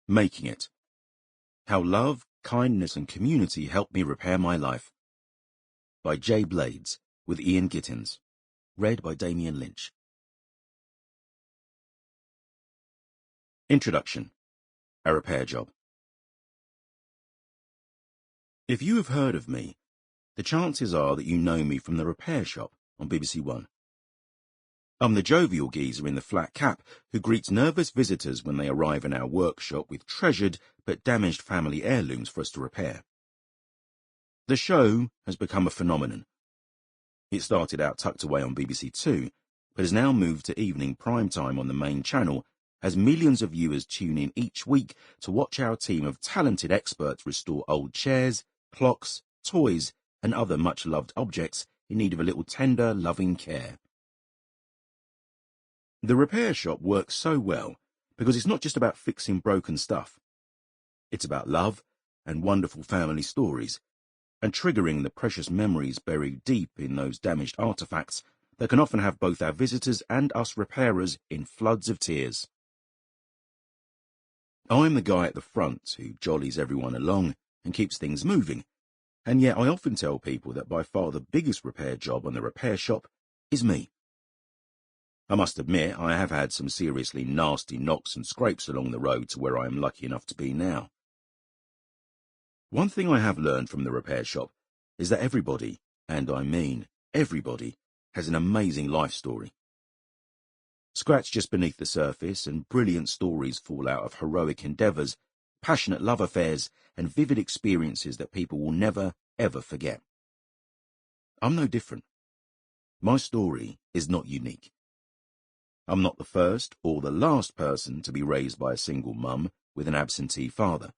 Making It. How Love, Kindness and Community Helped Me Repair My Life. By J. Blades, with Ian Gittins. Read by Damian Lynch. Introduction. A Repair Job. If you have heard of me, the chances are that you know me from The Repair Shop on BBC One. I'm the jovial geezer in the flat cap who greets nervous visitors when they arrive in our workshop with treasured but damaged family heirlooms for us to repair. The show has become a phenomenon. It started out tucked away on BBC Two, but has now moved to evening primetime on the main channel as millions of viewers tune in each week to watch our team of talented experts restore old chairs, clocks, toys, and other much-loved objects in need of a little tender, loving care. The Repair Shop works so well because it's not just about fixing broken stuff. It's about love and wonderful family stories and triggering the precious memories buried deep in those damaged artifacts that can often have both our visitors and us repairers in floods of tears. I'm the guy at the front who jollies everyone along and keeps things moving, and yet I often tell people that by far the biggest repair job on the Repair Shop is me. I must admit I have had some seriously nasty knocks and scrapes along the road to where I am lucky enough to be now. One thing I have learned from the Repair Shop is that everybody, and I mean everybody, has an amazing life story. Scratch just beneath the surface and brilliant stories fall out of heroic endeavours, passionate love affairs and vivid experiences that people will never, ever forget. I'm no different. My story is not unique. I'm not the first or the last person to be raised by a single mum with an absentee father.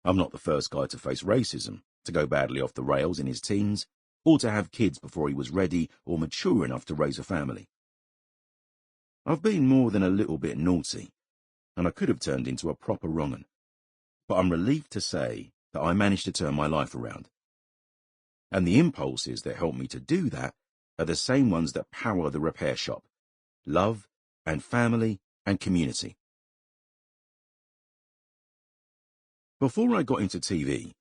I'm not the first guy to face racism, to go badly off the rails in his teens, or to have kids before he was ready or mature enough to raise a family. I've been more than a little bit naughty, and I could have turned into a proper wrong'un, but I'm relieved to say that I managed to turn my life around. And the impulses that help me to do that are the same ones that power the Repair Shop: love and family and community. Before I got into TV,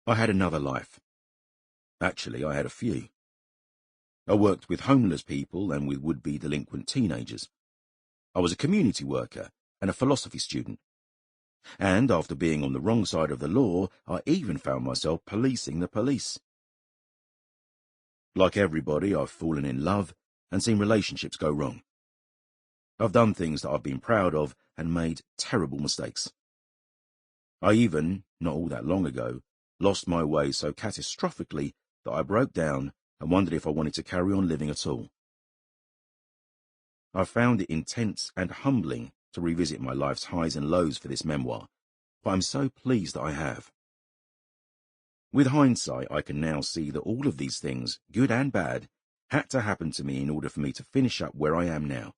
I had another life. Actually, I had a few. I worked with homeless people and with would-be delinquent teenagers. I was a community worker and a philosophy student. And after being on the wrong side of the law, I even found myself policing the police. Like everybody, I've fallen in love and seen relationships go wrong. I've done things that I've been proud of and made terrible mistakes. I even, not all that long ago, lost my way so catastrophically that I broke down and wondered if I wanted to carry on living at all. I found it intense and humbling to revisit my life's highs and lows for this memoir, but I'm so pleased that I have. With hindsight, I can now see that all of these things, good and bad, had to happen to me in order for me to finish up where I am now,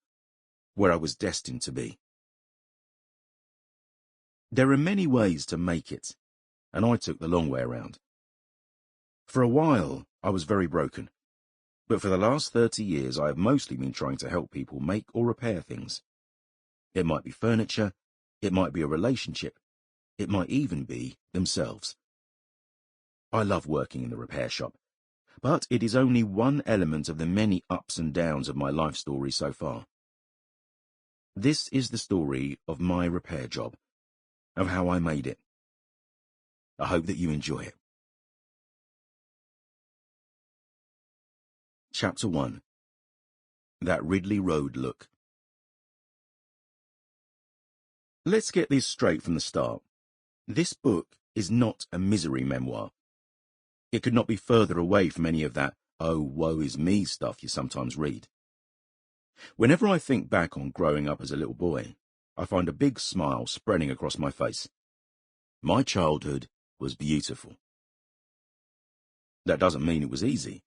where I was destined to be. There are many ways to make it, and I took the long way around. For a while, I was very broken, but for the last 30 years, I have mostly been trying to help people make or repair things. It might be furniture, it might be a relationship, it might even be themselves. I love working in the Repair Shop, but it is only one element of the many ups and downs of my life story so far. This is the story of my repair job, of how I made it. I hope that you enjoy it. Chapter 1. That Ridley Road Look. Let's get this straight from the start. This book is not a misery memoir. It could not be further away from any of that "oh, woe is me" stuff you sometimes read. Whenever I think back on growing up as a little boy, I find a big smile spreading across my face. My childhood was beautiful. That doesn't mean it was easy.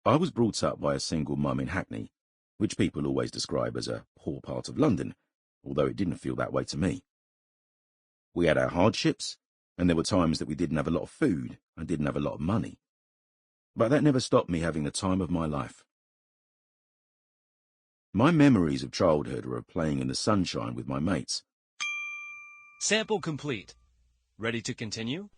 I was brought up by a single mum in Hackney, which people always describe as a poor part of London, although it didn't feel that way to me. We had our hardships, and there were times that we didn't have a lot of food and didn't have a lot of money. But that never stopped me having the time of my life. My memories of childhood are of playing in the sunshine with my mates. Sample complete. Ready to continue?